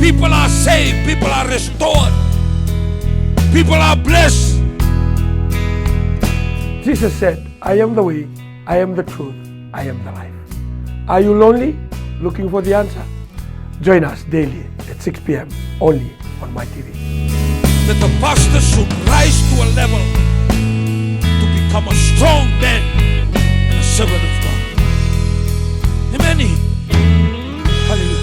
People are saved, people are restored, people are blessed. Jesus said, I am the way, I am the truth, I am the life. Are you lonely? Looking for the answer? Join us daily at 6 p.m. only on my TV. That the pastor should rise to a level to become a strong man and a servant of God. Amen. Hallelujah.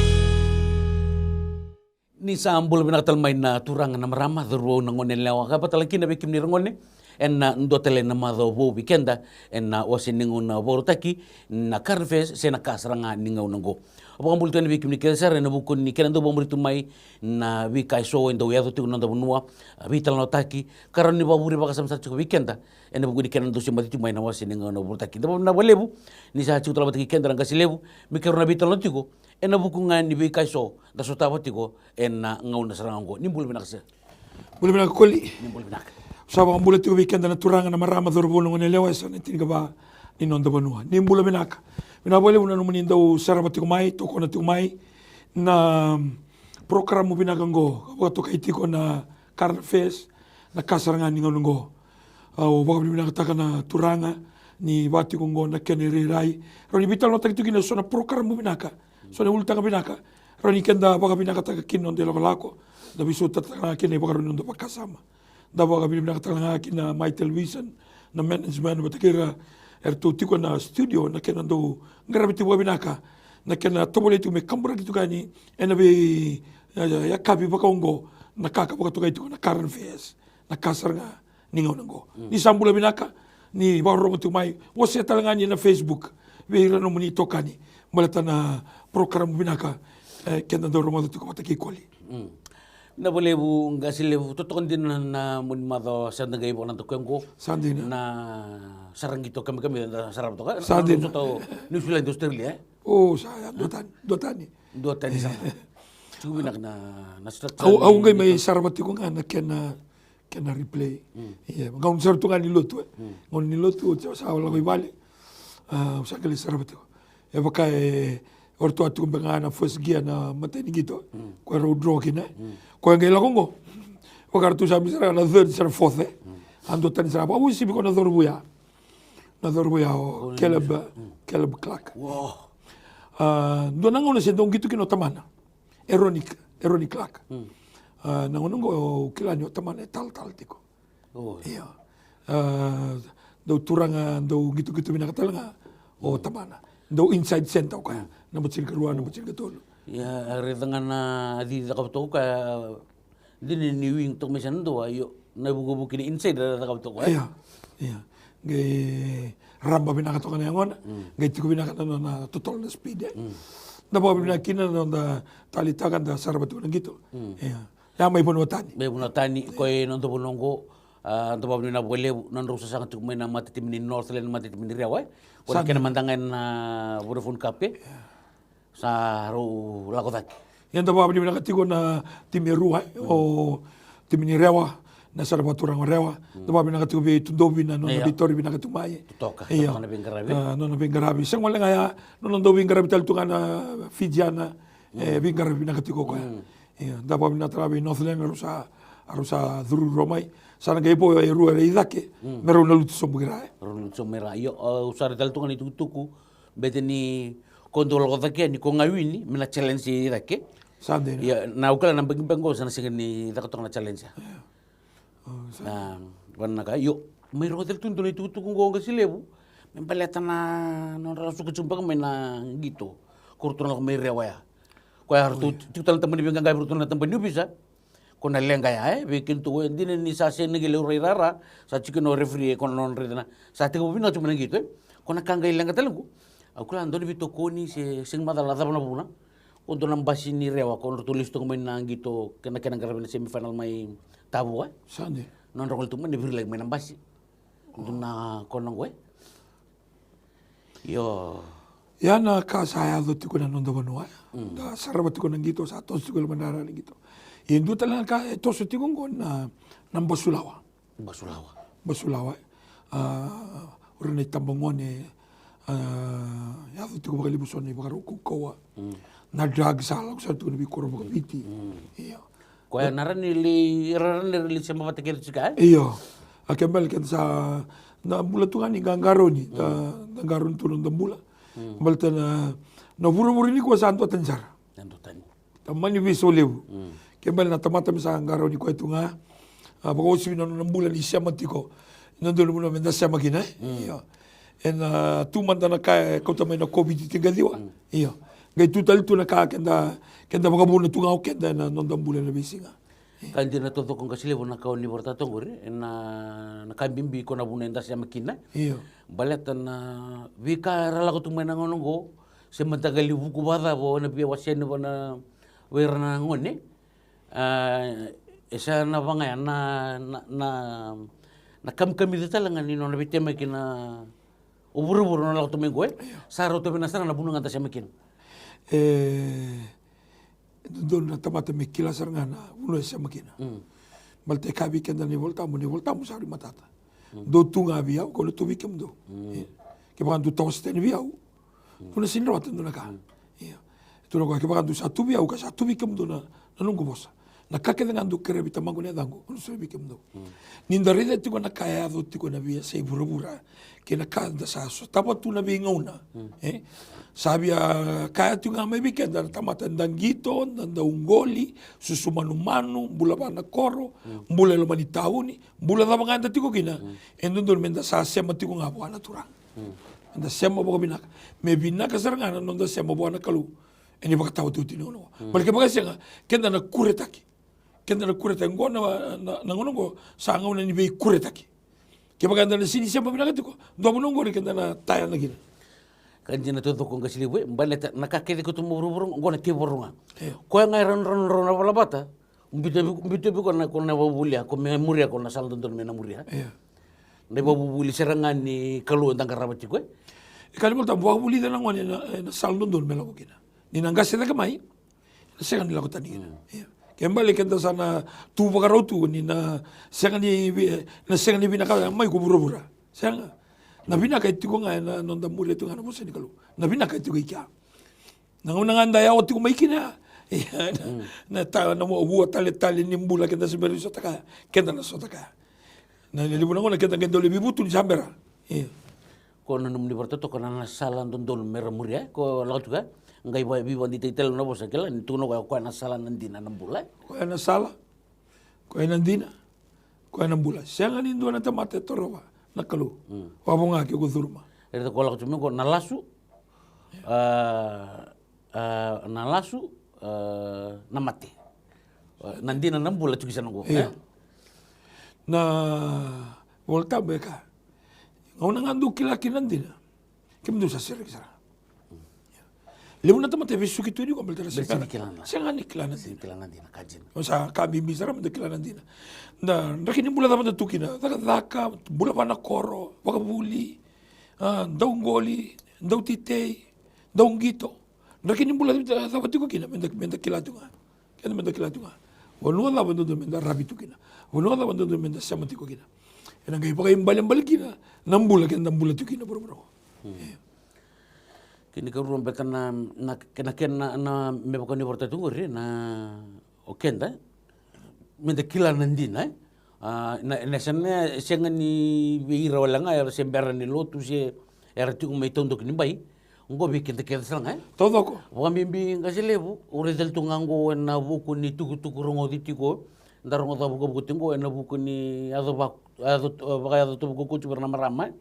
Ni sa ambul binakatalmay na turang na marama dhurwo ng ngonen lawa ka patalaki na bikim ni rangone en na ndotele na madho bo weekenda en na wasin ningo na borotaki na karfes se na kasranga ningo nango apo ambul tani bikim ni kelser na bukun ni kenando bomri tumai na wi kai so endo yado tu nanda bunua vital no taki karon ni baburi baka samsa chu weekenda en bukun ni kenando si mati tumai na wasin ningo na borotaki na balebu ni sa chu talabati kenda nga silebu mi karona vital no tigo en na bukun nga ni wi kai so da so tabatigo en na ngau na sarango ni bul binakse Boleh bilang koli. ni bul binak Sawa ang bulat yung weekend na turangan na marama dorbulong ng lewa sa nitin ka ba ni nonda banua. Ni mbula binaka. Minabole una numunin daw sarabati kumai, toko na kumai na program mo binaganggo. Kapag to kay tiko na Carl Fest na kasarangan ni ngongo. Baka binakataka na turanga ni bati konggo na keniriray. Roni bital no tagitukin na so na program mo binaka. So na ulta ka binaka. Roni kenda baka binakataka kinon de lako. Dabi so tataka kinay baka ron ndo pagkasama. Dapat kami nakatalang akin na my television na management batakira ertutiko na studio na kenando ngarabiti wa binaka na kena tobole tu me kambura gitu kani enabe ya kapi bakongo na kaka bakato itu na Karen Face na kasar nga ningaw nango ni sambula binaka ni barong tu mai wase talangani na Facebook we rano muni tokani malata na program binaka kenando romo tu ko bataki koli na boleh bu ngasih lebu tutun din na mun mado sa nagay po ng tukengko sandi na sarang gitu kami na sarap to ka sandi to New Zealand Australia oh saya dua tani sama cubi nak na strat au ngay may sarabati ko nga na kena replay iya ngam sar to nga niluto ngon niluto sa wala ko ibali sa kali sarabati ko e baka orto atu bangana first gear na mateni gitu ko road rock na ko ngay lakongo wakar tu sabi sara na third sara fourth ando tani sara awu sibi ko na dorbuya o Caleb Clark wow do nangono se dong gitu kino tamana Eronic Clark nangono go kilani tamana tal tiko oh iya do turanga do gitu binakatalanga o tamana do inside center ka na butsil ka ruan na butsil ka tolo ya retangan na di takapto ka din ni wing to mesan do ayo na bugo-bugo ni inside da takapto ka iya gay ramba binakato ka na yangon gay tiko binakato na total na speed dapat binakina na talitakan da sarabatu na gitu iya ya may bunotani ko non to bonongo to ba na boleh non rusa sangat cukup main mati tim ni Northland mati tim ni Riau ko kena mandangan Vodafone Cafe sa ru lakotak yan dapat binakatigo na tim Ruai o tim ni Riau na sarabatu rang Riau dapat binakatigo be tundobi na non Victoria binakatumay toka na bingarabi non bingarabi sang wala nga non do bingarabi tal tungan Fijiana bingarabi binakatigo ko dapat binatrabi Northland arusa dhuru romai sana gay po ruwa idake meron na luto sombugira ron somera yo usar tal tungan itu tuku bete ni kontrol ko take ni ko ngawini mena challenge idake sande ya na ukala nang bengbengo sana sige ni dakatong na challenge na wana ka yo may rodel tunto ni tutu kung gonga silebu mempaleta na non rasu kecumpa mena gitu kurtun ko may rewaya ko hartu tutal temen di benganga kurtun na tempat bisa ko na lenga ya bikin tu din ni sa sen ngi le rara sa chicken refri ko non redana sa te ko bina cuma gitu ko na kanga lenga telengu aku ando ni bito ko ni se sing madala da buna untuk nambasi ni rewa ko tulis to main nang gitu kena garabin semifinal mai tabu sande non rokol tu men lagi main nambasi untuk na konong we yo yana ka saya do tiko na non do banua da sarabati ko nang gitu sa tos ko manara nang gitu indu talang ka tos tiko na nambasulawa urne tambongone ya do tiko bakalibuson ni bakaruku kawa na drag salah sa tu nabi koro bakapiti. Iyo. Ko naran nili sama patikir sika. Iyo. Akembal kan sa na bula tu kan gangaro ni gangaro tu nang bula. Balta na buru-buru ni ko sa anto tensar. Anto tan. Tamani biso lewu. Kembal na tamata sa gangaro ni ko itu nga. Bako si nang bulan ni siya matiko. Nandun mo na menda siya magina. Iyo. En tu manda na kaya kau tamay na COVID tingaliwa. Iyo. Gay tutal tu na kaya kenda baka muna tu nga kenda na nandang bulan na bisinga. Kandi na todo kung kasilibo na kaon ni Borta Tongori na nakambimbi ko na bunenda siya makina. Iyo. Balatan na wika rala ko tumay na ngonongo sa matagali buku bada bo na biya wasyan bo na wera na ngone. Isa na ba ngayon na kam-kami dita lang nino na bitema kina uburo-buro na lang tumay ko Saro tumay na sana na bunungan ta siya makin. Doon na tamata may kilasar nga na uno siya makina. Malte kabi kenda ni volta mo sari matata. Do tu nga biyaw ko no tuwi kem do. Ke bakan du toste ni biyaw. Kuna sinrawat do na ka. Tu no ke bakan du sa tu biyaw ka sa tuwi kem do na nunggu bosa. Na kake dengan do kere bita mangu ne dango uno sa bikem do. Ninda rida tiko na kaya do tiko na biya sa ibura-bura. Ke na kanda sa so tapo tu na biya ngauna. Sabi kaya tu nga may bikin dan tamata gito, dan unggoli, susumanu-manu, bula pa na koro, bula laman itawuni, bula na mga anda tiko gina. And doon menda sa sema tiko nga buwan na turang. Anda sema buka binaka. May binaka sarangan nanda sema buwan na kalu. Ini baka tawa tu tinono. Balik baka siya nga kenda na kuretaki. Kenda na kuretaki ngo na ngono ngo sa ngaw na ni bay kuretaki. Kaya baka anda na sini sema binaka tiko. Dua menunggu ni kenda na tayan na gina. Kanji na todo kung kasilibo baleta nakakede ko tumuruburo ngona tiborunga ko nga ron na wala bata umbito ko na babulia ko may muria ko na saldo don na muria na babuli serangan ni kalu tang karabati ko ikali mo ta babuli na ngone na saldo don mela ko kina ni nanga seta kamai segan nila ko tani kembali kenta sana tu bagarotu ni na segan ni binaka mai ko burubura segan na binaka itiko nga na nonda muri itu nga na musa ni kalu na binaka itiko ikya na nguna nga ndaya o tiko maikina na ta na mo buwa tali nimbula kenda siberi so taka kenda na so taka na libu na ngona kenda kenda lebi butu ni sambera ko na num ni Borta to ko na salan don dol mera muri ko lagot ka ngai ba bi bandi titel na bosa kela ni tuno ko na salan nandina nambula ko na sala ko nandina ko nambula siya nga nindo na tamate torowa nakalu wabong nga ko durma ito ko lang ko nalasu namati nandi na nambula tukisan ko na volta beka ngau nang andu kilaki nandi na kimdo sa sirek sara lebu na tamate visu kitu ni ko beltera sira siya nga ni kilana nandi na kajin sa kabi bisara mende kilana nandi na rakini bula tamate tukina daka bula pa na koro baka buli daung goli daung titei daung gito rakini bula tamate ko kina mende kilatu nga kena mende kilatu nga wanu la bando mende rabi tukina wanu la bando mende samati ko kina ena ngai pa imbal kina nambula nambula tukina bro kini ka ruang bekan na kena me bakon ni Borta Tongori na okenda mende kila nandina na sana senga ni bira wala nga ya sembera ni lotu se era tu mai tondo kini bai ngo bi kente kente sanga todo ko wa mimbi ngasilebu ure del tungango na buku ni tuku rongo ditiko ndarongo ta buku tingo na buku ni ado to buku ku berna marama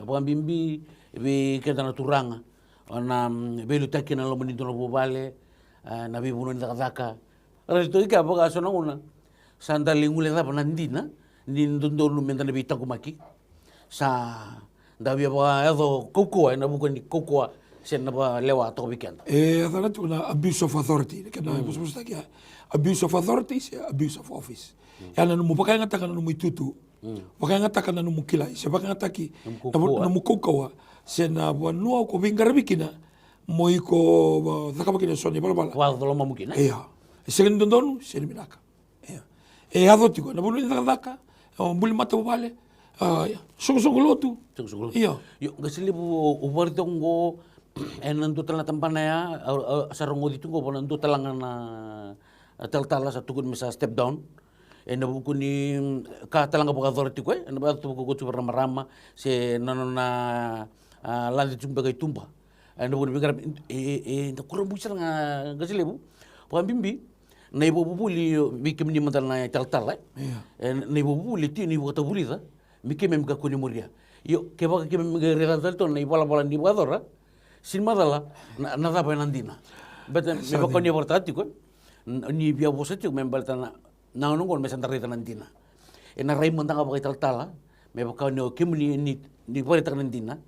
wa mimbi bi kenta na turanga na belu takina lo menito no bobale na bi buno ndaka ara to ika boga sona una sandali ngule da panandina ni ndondo lu menda na bita kumaki sa ndabi ba edo kokoa na buko ni kokoa sen na ba lewa to weekend adana tu na abuse of authority kana bus takia abuse of authority is abuse of office yana no mupaka ngata kana no muitutu paka ngata kana no mukilai se paka ngata ki na mukokoa sen na wanua ko bingarabikina moiko dakabakina soni balbala wa dolo mamukina sen ndondonu sen minaka adotiko na bulu ndaka bulu mata bale sungguh lotu yo gasili bu ubar tongo nandu tala tampana ya sarong odi tungo pon nandu talangan na taltala sa tukun misa step down na buku ni ka talanga buka authority ko na ba tu ko tu rama se nanona landi tumba kay tumba na buku bigar na kurang busal nga gasilebu pam bimbi na ibu buli bikim ni mantal na taltala na ibu buli ti ni buka tabuli da bikim em ka kuni muria yo ke ba ke me redal to na bola bola ni buadora sin madala na da pa nandina bet me ba koni portati ko ni bia bosati me baltana na nungol me santa rita nandina na ray mo tanga ba taltala me ba koni kimni ni porta nandina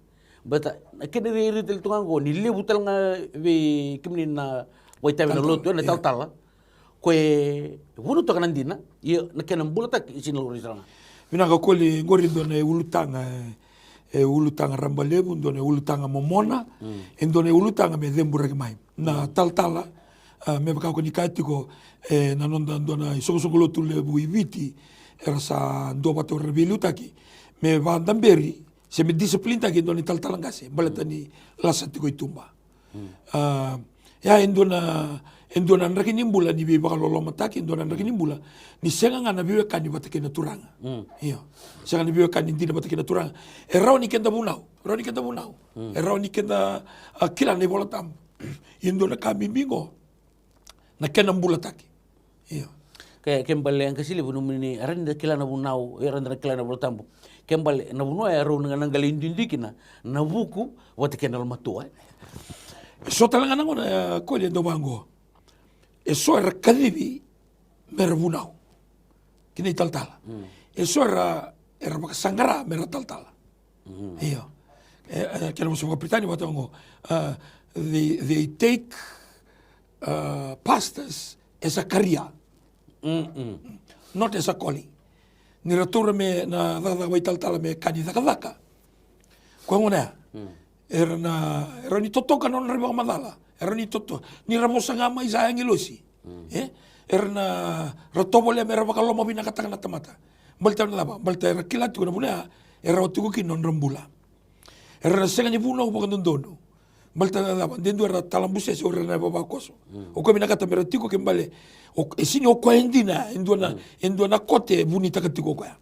bet ke de ritel tungang ko ni lebutal nga we kimni na waita na loto na taltala ko wunu to nandina ye na kenam bulata sinul risana Minaka koli ngori done ulutanga rambalebu, done ulutanga momona, done ulutanga me dembura mai. Na taltala me bakau ni kaitiko na nonda dona sokosokolo tulebu ibiti era sa ndo bato rebilutaki me vandamberi se me disiplin taki done taltala ngase balatani lasatiko itumba. Ya endona ndrakinimbula ni biba kalolo mataki endona ndrakinimbula ni senga ngana biwe kani batake na turanga iyo senga ni biwe kani ndina batake na turanga erao ni kenda bunau erao ni kenda kila ni bola tam endona kami bingo na kena mbula taki iyo kembali ang kasili bunu ni aranda kila na bunau aranda kila na botambo kembali na bunau ero nga galindindikina na buku watake na matua so talanga ngona kolye do bango eso era kadibi mera bunau kini taltala eso era makasangara mera taltala iyo kena musuh kapitani watongo they take pastors as a career not as a calling ni ratura me na dada wai taltala me kani daka kwa ngona era ni totoka non riba madala era ni toto ni ramosa nga mai sa angelosi era na ratobole mera bakalo mo binakatang na tamata balta na laba balta era kilat ko na buna era otugo kin non rambula era na senga ni buno ko kandondo balta na laba dendo era talambuse se ora na baba koso o ko binakata mera tiko kembale o esini o ko endina endona kote bunita katiko ko ya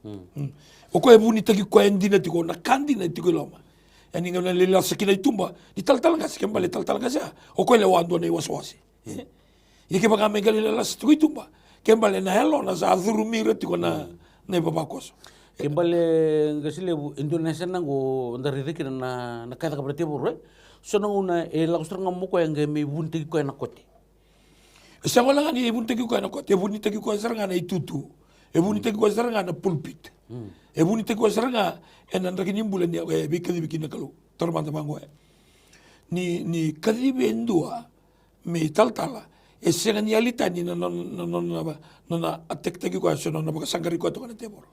o ko bunita ki ko endina tiko na kandina tiko loma yani ngana lela sakina itumba ni taltal ngas kembali taltal ngas ya o ko le wando ne waswasi yeke baka megali lela sakina itumba kembali na hello na za dhurumira tiko na ne baba koso kembali ngasile Indonesia nango ndari rikina na kaita kabrate borre sono una la kustranga mo ko yang me bunti ko na kote sangola ngani bunti ko na kote bunti ko saranga na itutu bunti ko saranga na pulpit bunti ko saranga enanda kini bulan ya bikali bikina kalau terbang bango ni kadibe endua me taltala esenga ni alita ni nona atek tagi ko so nona baka sangari ko to kana tebor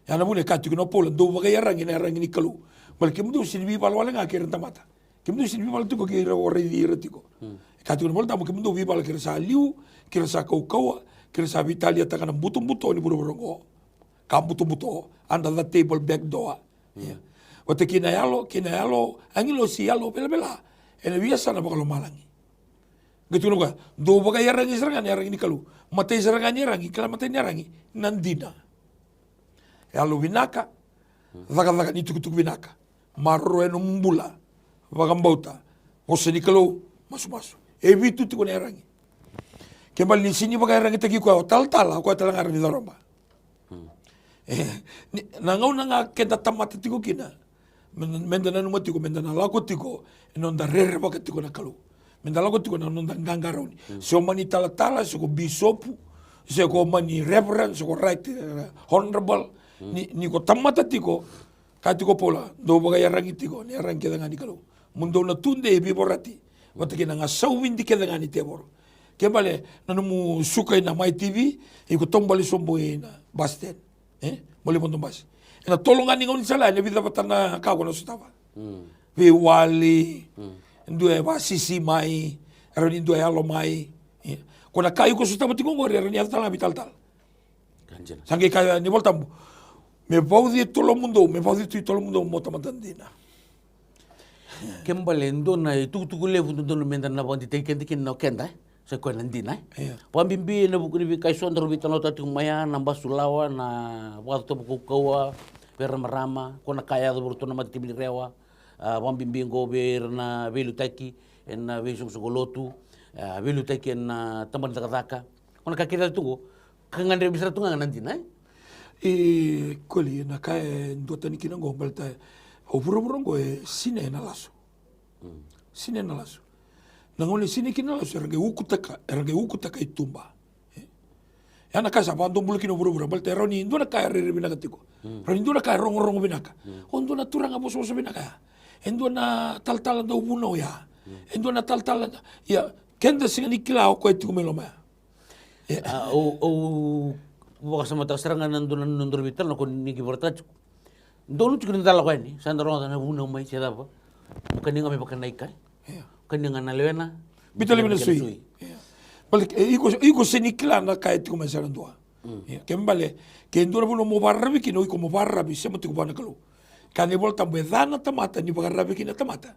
ya na bune katu no polo do baka yarangi ni kalau bal kimdu sinbi balwala nga kirenta mata kimdu sinbi bal tu ko kira ore di retiko katu no bolta mo kimdu bi bal kira sa liu kira sa kau kira sa Italia ta kana butum ni buru kambuto under the table back door wate kina yalo angilo si yalo bela ena biasa na bakalo malangi gitu no ka do baga yarangi ni kalu mate yarangi kala mate yarangi nandina yalo winaka vaga ni tukutuk winaka marro eno mbula vaga mbauta ni kalu masu evitu tiko yarangi kembali ni sini baga yarangi tagi ko tal ko talangar ni daromba nangau nanga kenda tamata tiko kina mendana numa tiko mendana lako tiko nonda rere baka tiko na kalu mendana lako tiko na nonda ngangaroni so mani tala so ko bisopu so ko mani reverend so ko right honorable ni ko tamata tiko katiko pola do baka yarangi tiko ni yarangi keda ngani kalu mundo na tunde bi borati wata kina nga sawindi keda ngani tebor kembale nanu sukai na my TV iko tombali sombo na basten boleh montombas. Ena tolongan ni ngoni sala ne vida patana ka ko no sutava. Ve wali. Ndue ba sisi mai, rani ndue alo mai. Kona kayu ko sutava ti ngori rani atala vital. Kanjena. Sange kaya ni voltambo. Me paudi todo mundo mota matandina. Kembali na tuku levu ndonu menda na bondi teken na kenda sa ko nandina. Yeah. Pambimbi na buku ni kai sondro bitano tatu maya na basulawa na waktu buku kawa permarama kona kaya do burtona mati bili rewa. Pambimbi ngober na velu taki na vesum sugolotu velu taki na taman takataka. Kona kakira tungo kangandre bisa tunga nandina. E koli na kai ndota ni kina ngombal ta oburoburongo e sine na laso. Sine na laso. Nangone sine kina laso erge ukutaka itumba. Yana kasa pa ndom bulkin oburoburo bal te roni ndona kai rere binaka tiko. Roni ndona kai rongo binaka. Ondona turanga boso binaka. Endona tal do buno ya. Endona tal ya kenda singani kila ko etiku meloma. Bukas sama tak serangan nundur bitar nak niki bertaj. Dulu juga nindal kau ini, sandro na bunuh mai siapa apa. Bukan dengan pakai naik kai, bukan dengan nalena. Bitar lebih nasui. Balik iko senikla na kai tu masalah dua. Kembali, kendora bunuh mau barabi kino iko mau barabi sama tu kubana kalau. Kani bol tambah dana tamata ni barabi kina tamata.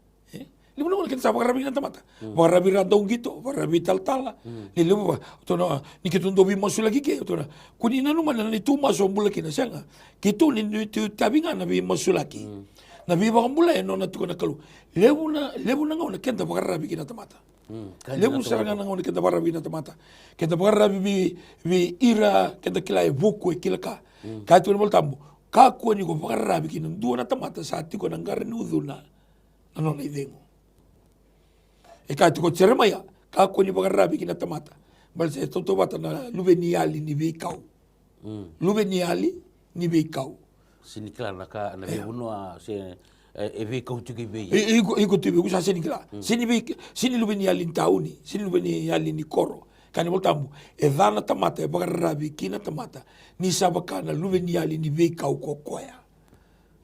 Limu nunggu kita sama barabi kina tamata. Barabi randong gitu, barabi tal-tala. Limu tu na ni kita untuk bimasu lagi ke tu na. Kuni nanu mana ni tu masuk bula kina sianga. Kita ni tu tabingan nabi masu lagi. Nabi bakal bula eno na tu kena kalau. Limu na ngau na kita barabi kina tamata. Limu serangan ngau na kita barabi kina tamata. Kita barabi bi ira kita kilai buku kilaka. Kaitu ni bol tambu. Kaku ni ko barabi kina dua na tamata saat ko nanggaran uduna. Ano na idengo. Kaitu ko ceremaya. Kaku ni barabi kina tamata. Balse toto bata na lubeniali ni beikau. Lubeniali ni beikau. Sini kala naka na buno se beikau tu ke bei. Iko tu beikau sa sini kala. Sini lubeniali tauni, sini lubeniali ni koro. Kani voltamu dana tamata barabi kina tamata. Ni sabakana lubeniali ni beikau kokoya.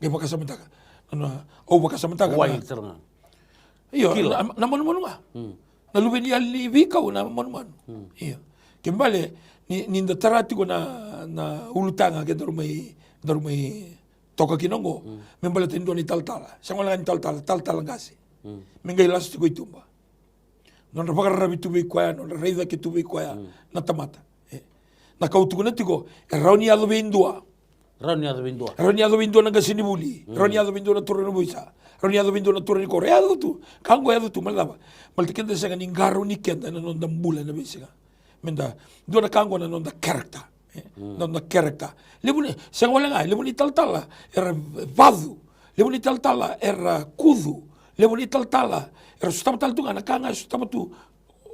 Ge bakasamantaka. Ana bakasamantaka. Wai terang. Iyo, na manu-manu nga. Na lubeniali ni beikau na manu-manu. Iyo. Kembali, ninda tarati ko na ulutanga ke darumay toka kinongo. Membala tindo ni tal-tala. Siya wala ni tal-tala ngasi. Mingay laso ko itumba. Non rapagarabi tubay kwaya, non raida ke tubay kwaya na tamata. Nakautuko na tiko, rauniado bindua. Rauniado bindua na gasinibuli. Rauniado bindua na turun buisa. Rauniado bindua na turun ko. Reado tu. Kango yado tu malaba. Maltikenda sa kaning garo ni kenda na non dambula na bisiga. Menda do na kango na non da character. Non da character. Lebuni sa wala nga, lebuni tal-tala era vadu. Lebuni tal-tala era kudu. Lebuni tal-tala era sustama tu nga nakanga sustama tu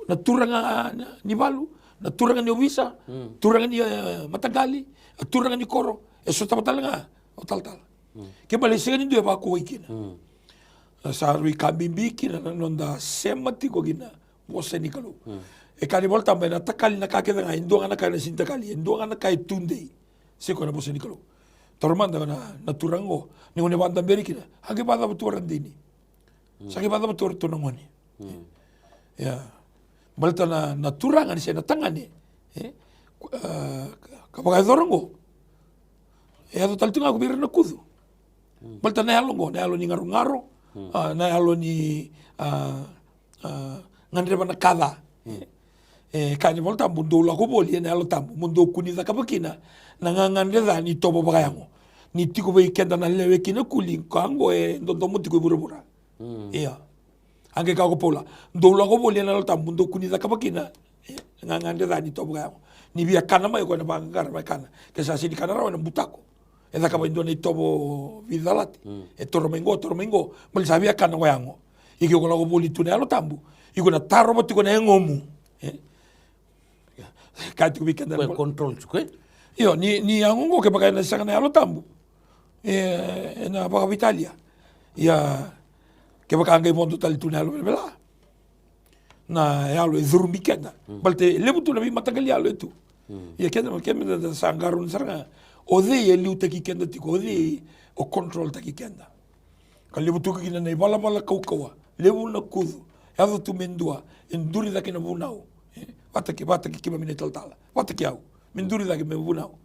naturanga ni balu. Naturangan ni Obisa, turangan ni Matagali, turangan ni Koro, sustama nga o tal-tala. Kaya balisigan ni Dua ba kuwi kina. Sarwi kambimbiki na nonda semati ko gina bosa ni kalu. Kani volta ba na takali na kakeda nga indo nga nakay na sintakali, indo nga nakay tunday. Siko na bosa ni kalu. Tormanda na turango ni ngone banda berikina. Hagi bada beturan dini. Sagi bada betur tunangoni. Ya. Balta na turangan siya na tangani. Kapag ay dorango. Ato talito nga kubira na kudu. Balta na yalo ni ngaro-ngaro. Na yalo ni ngandreba na kada. Kanya balta mundo la kuboli na yalo tambo. Mundo kunida kapakina. Nangangandreda ni tobo bagayango. Ni tiko ba ikenda na lewe kina kuling. Kango ndondo tiko ibura-bura. Iya. Angke kau pola, dolo ko boleh na lota mundo kuni da kapakina, ngangande da ni tobo gamo. Ni biya kana mai ko na bangar mai kana. Kesa sini kana rawa na butako. Eda kapa indo ni tobo vidalati. Tormengo, mal sabia kana wayango. Iki ko lago boli tune alo tambu. Iko na taro boti ko na ngomu. Kati ko bikenda na control chuke. Yo ni angongo ke bagay na sa kana alo tambu. Na baka Italia. Ya kaya baka mondo tal tunalo bela na yalo zurmi kenda balte lebutu na bi matagal yalo itu ya kenda da sangarun saranga ode yelu taki kenda tiko ode o control taki kenda kalibutu kina na bala kaukawa lebu na kudu yado tu mendua enduri da kina bunau wataki kiba mine tal wataki au menduri da kina bunau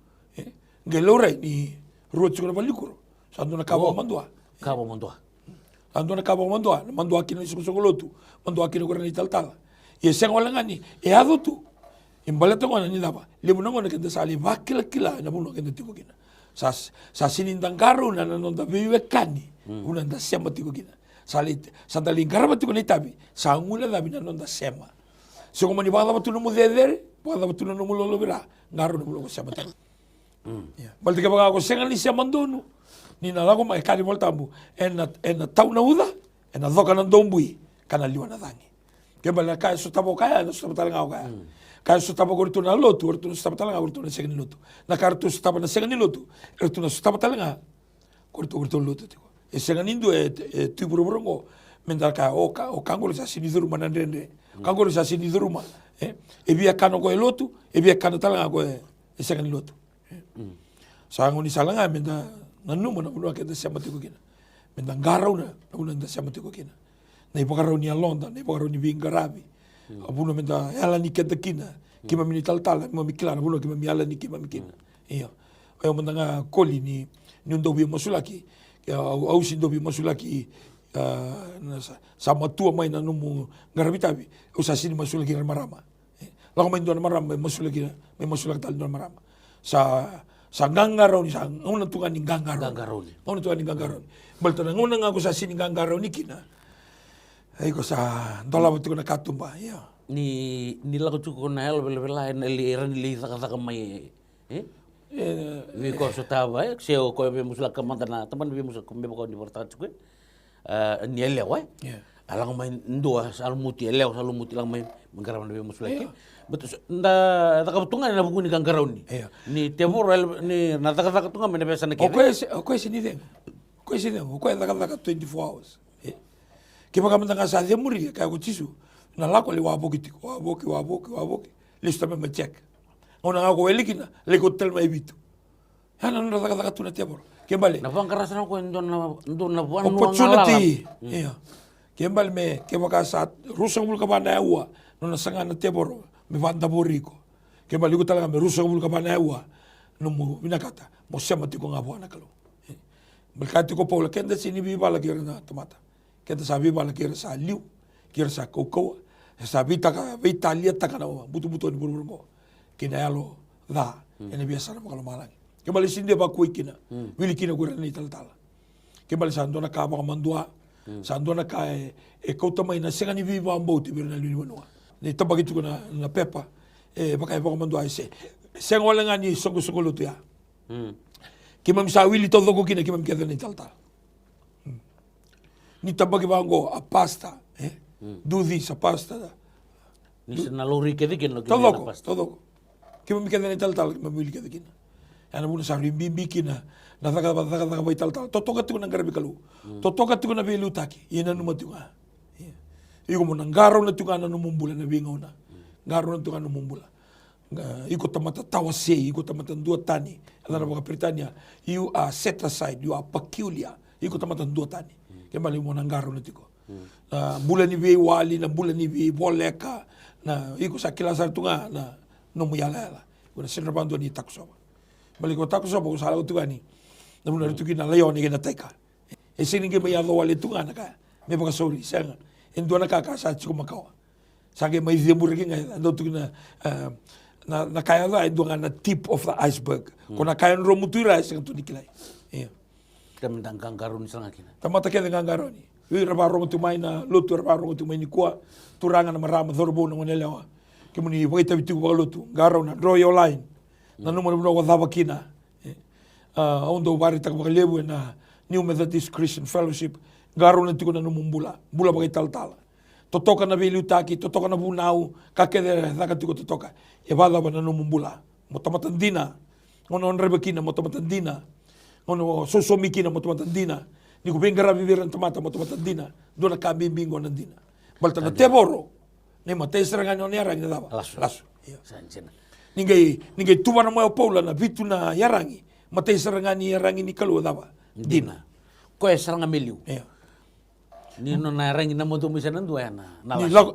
ngelore ni ruot sura balikuro sandu na kabo mandua Ando na kaba mandua kina isoko lotu, mandua kina kura ni taltala. Ia senga wala ngani, e ado tu. Imbala to ngana ni daba. Limu ngona kenda sali vakila kila na buno kenda tiko kina. Sa sinindang karo na nanonda biwe kani, una nda sema tiko kina. Sandali garaba tiko ni tabi, sa ngula dabi na nanonda sema. So kama ni bada batu no mudedere, bada batu no mulolo bira, ngaro no mulolo sema tiko. Balti ka baga ko senga ni sema ndono. Ni na lago mai kari voltambu, ena tau na uda, ena doka na dombui, kana liwa na dangi. Kembali kaya so tabo kaya, so tabo talanga kaya. Kaya so tabo ko na lotu, orto na so tabo talanga, orto na senga ni lotu. Na karto so tabo na senga ni lotu, orto na so tabo talanga, orto lotu tiko. E senga nindu tu burongo, mendal kaya o kangolo sa siniduruma na ndende. Kangolo sa siniduruma, e bia kano ko e lotu, e bia kano talanga ko e senga ni lotu. Sa ngoni salanga menda nanu mana uno kete sema tiko kina. Menda ngarau na uno nda sema tiko kina. Na ipakarau ni alonda, na ipakarau ni vingarabi. Abuno menda ala ni kete kina. Kima mini taltala, kima mikila, abuno kima mi ala ni kima mikina. Iya. Oyo menda nga koli ni undo bi masulaki. Au sindo bi masulaki sama tua mai na numu ngarabitabi. Usa sini masulaki na marama. Lako mai ndo na marama, masulaki tal ndo na marama. Sa gangarau ni sa ngona tunga ni gangarau ni gangarau balta na ngona nga ko sa sini gangarau ni kina ay ko sa dola betu na katumba ya ni lago tu ko na hel bela na li ran li taka mai we ko so tava se o ko be musla kamanta na taman be musla ko be ko ni porta tu ni ele wa alang mai ndo salmuti ele salmuti lang mai mangaraman be musla ke betul nda takatunga na buku ni gangarau ni ni temporal ni na takatunga me pesa na kene o sini den ko taka 24 hours ke baka manda sa de muri ka ko tisu na la ko le wa boki lista me check ona nga ko elikina le ko tel mai bitu ana no taka tuna tebor ke bale na bang karasa na ko ndon na buan opportunity ke bale me ke baka sa rusang mul ka bana uwa no na sanga na tebor me vanda boriko ke bali ko talaga me ruso mul kapana ewa no mo binakata mo sema tiko nga buana kalo merkati ko paula kenda sini bi bala kira na tomata kenda sabi bala kira sa liu kira sa koko sabi taka Italia taka na butu ni burburgo kina yalo da ene biasa na makalo malang ke bali sinde ba kuikina wili kina gura ni tal ke bali sandona ka ba mandua sandona ka e kota mai na senga ni viva ambo ti birna ni wanua ni tabagi tu na pepa pakai pokok mandua ese senga wala ngani soko lutu ya kimam sa wili todo ko kina kimam keda ni talta ni tabagi bango a pasta do this a pasta ni na lori kedi ken lo todo kimam keda ni talta kimam wili keda kina ana muna sa rimbi kina na taka bai talta totoka tu na garabi kalu totoka tu na belu taki ina numa tu iko mo nanggaro na tukana no mumbula na bingaw na. Ngaro na tukana no mumbula. Iko tamata tawase, iko tamata dua tani. Ala na mga Britanya, you are set aside, you are peculiar. Iko tamata dua tani. Kaya mali mo nanggaro na tiko. Bulan ni bi wali, na bulan ni bi boleka, na iko sa kilasar tunga na no muyala. Kuna sinrabando ni taksoba. Balik ko taksoba ko sa alaw tukani. Na muna ritukin na layo ni kinateka. E siningin may ado wali tunga na ka. May mga sorry, senga. Endo na kakasa chiko makawa. Sage mai zemur kinga ando tu na kaya la endo na tip of the iceberg. Kona kaya no mutura sing tu nikilai. Tamandang gangaroni sang akina. Tamata kaya gangaroni. Ui rabaro tu mai na lotu rabaro tu mai ni kwa turanga na marama dorbo no nelewa. Kimuni waita bitu ko lotu garo na Royal Line. Na numero no wadava kina. Ondo bari tak makalebu na New Methodist Christian Fellowship. Garo na tiko na numumbula, bula bagay tal-tala. Totoka na biliutaki, totoka na bunau, kakede thaka tiko totoka. E bada ba na numumbula. Motamatandina, ngono onrebekina, motamatandina, ngono sosomikina, motamatandina. Ni kubengara viviran tamata, motamatandina, doon na kabimbingo nandina. Balta na teboro, ni matay serangan yon yarang na daba. Lasso. Ningay tuwa na mga paula na bitu na yarangi, matay serangan ni yarangi ni kaluwa daba. Dina. Ko serang ameliu. Ni no na rangi na mo misa nandu na.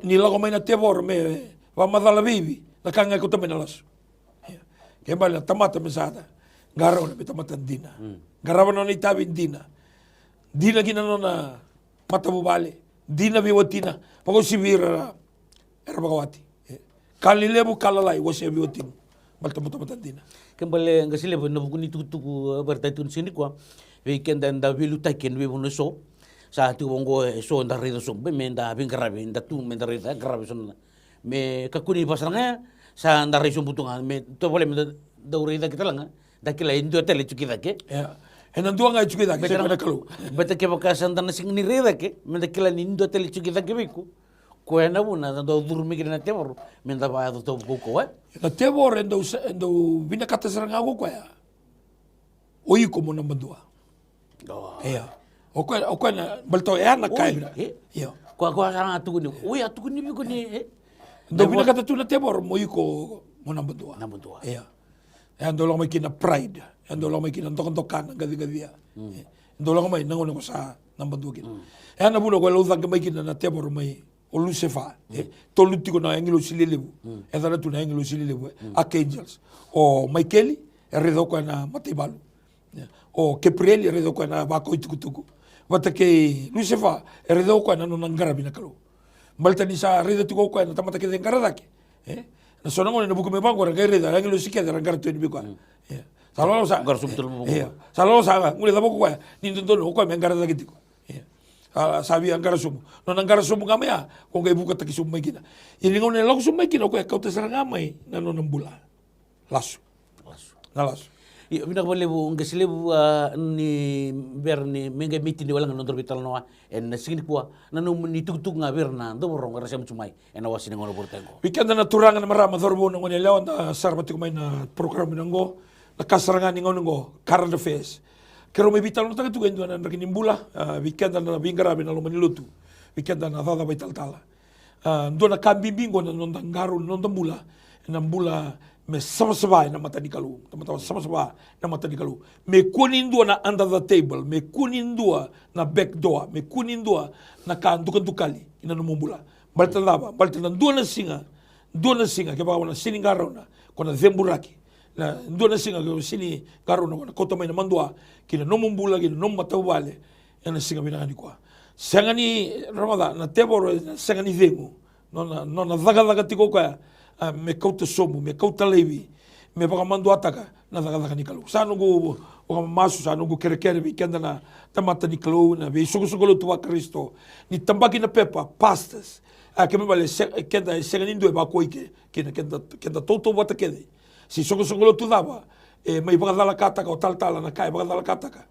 Ni lago may na tebor me wa madala bibi na kanga ko tamen alas. Kaya bala tamata mesada. Garaw na tamata dina. Garaw na ni tabi dina. Dina ginano na matabubale, dina viwatina, pako sivira era bagawati. Kali lebu kalalai wasi viwatin, malta dina. Kembali ang kasi level na bukuni tuku bertaitun sini kwa, weekend anda vilu taken we buno so, sa tu bongo so anda rida so, be menda bingkarabi, anda tu menda rida karabi so na, me kakuni pasaranga sa anda rida so butungan, me to boleh menda daurida kita langa, dakila indo tele cukida ke. E nan dua ngai cukida ke, saya kalau. Beta ke bakas anda nasi ni rida ke, menda kila indo tele cukida ke beku. Koe na buna, ando durmi kiri na tebor, menda ba ado tau koko Na tebor endo bina kata seranga ko koe. Oi ko mo na mandua. O koe na balto na kai. Ko saranga tu ni. Oi atu ni biko ni. Do bina kata tu na tebor mo ko mo na mandua. Na mandua. Ando lo mai kina pride. Ando lo mai kina tokan gadi. Ando lo mai nangono ko sa na mandua kina. Ana buno ko lo mai kina na tebor mai o Lucifer, tolu tiko na engelo silelebu, edara tu na engelo silelebu, archangels, o Michaeli, redoko na Matibalu, o Gabriel, redoko na bako itukutuku, bata ke Lucifer, redoko na nangara binakalo. Malta ni sa redoko ko na tamata ke dengara dake, na sonango na buku me bango rega reda, engelo sikia de rangara tu ni biko. Salolo sa, salolo sa, ngule da boko ko, ni ndono ko me ngara dake tiko. Sabi angkara sumu, non angkara sumu kami ya, kung kay buka taki sumu kina. Ini ngone lagu sumu kina, kau kau terserang kami, na non bula, lasu, na lasu. Bina ko lebu, ang kasi lebu ni ber ni menga meeting ni walang nondor bital noa, en singin kuwa, nanum ni tugtug nga ber na, do borong karasya mo cumay, en awasin ng ngono bortengo. Weekend na turangan na marama dorbo ng ngone lawan na sarbati kumay na program ngo, nakasarangan ni ngo, current affairs. Kero may vital no taga tu endo na nakinimbula weekend na bingara na lumanilutu weekend na dada vital tala ndo na kambibingo na nondangaro nondambula na mbula me sama na mata dikalu sama na mata dikalu me kunindua na under the table me kunindua na back door me kunindua na kandukan tukali ina numumbula balta lava balta na dua na singa ke bawa na siningaro na kona zemburaki na dua na singa ke sini garo na kota mai na mandua kina nomumbula kina nom matawale ena singa binani kwa sangani ramada na tebor sangani demo no na daga tiko kwa me kauta somu me kauta levi me baka mandu ataka na daga ni kalu sanu go o masu sanu go kerekere weekend na tamata ni kalu na be sugo tua Kristo ni tambaki na pepa pastors ke me vale kenda sangani ndo ba koike kenda toto bota kede si sugo tu dava mai baka dala kataka o tal na kai baka dala kataka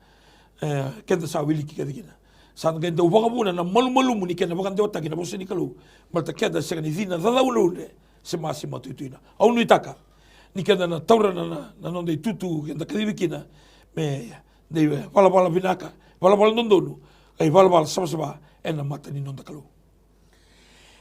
kenda sa wili kede kina san kenda ubaka buna na malu ni kenda baka ndota kina bosi ni kalu malta kenda sangani dina dala ulunde sema tuituina au nuitaka ni kenda na taura na nonde tutu kenda kadibikina me de bala binaka bala nondonu ai bala sama ena mata ni nonda kalu.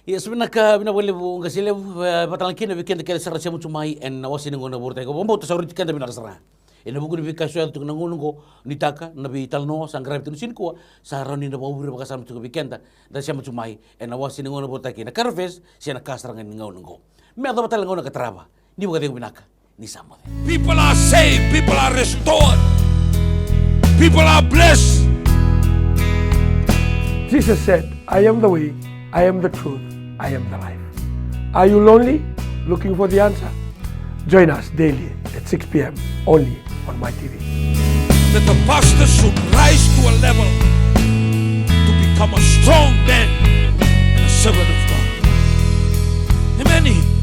Ya sebenarnya bina boleh bu nggak sih lebu batalan kini weekend kita serah siapa cumai en awasin ngono borte ko bombo to saurit kenda bina serah ena buku ni kaso ya tu nangun ko nitaka nabi talno sanggrab tu sin ko sarani na bawur bakasam tu weekend da siapa cumai en awasin ngono borte kina karves siana kasrangan ngono me ada batalan ngono katraba ni bukan yang binaka ni sama. People are saved, people are restored, people are blessed. Jesus said, I am the way, I am the truth, I am the life. Are you lonely? Looking for the answer? Join us daily at 6 p.m. only on my TV. That the pastor should rise to a level to become a strong man and a servant of God. Amen.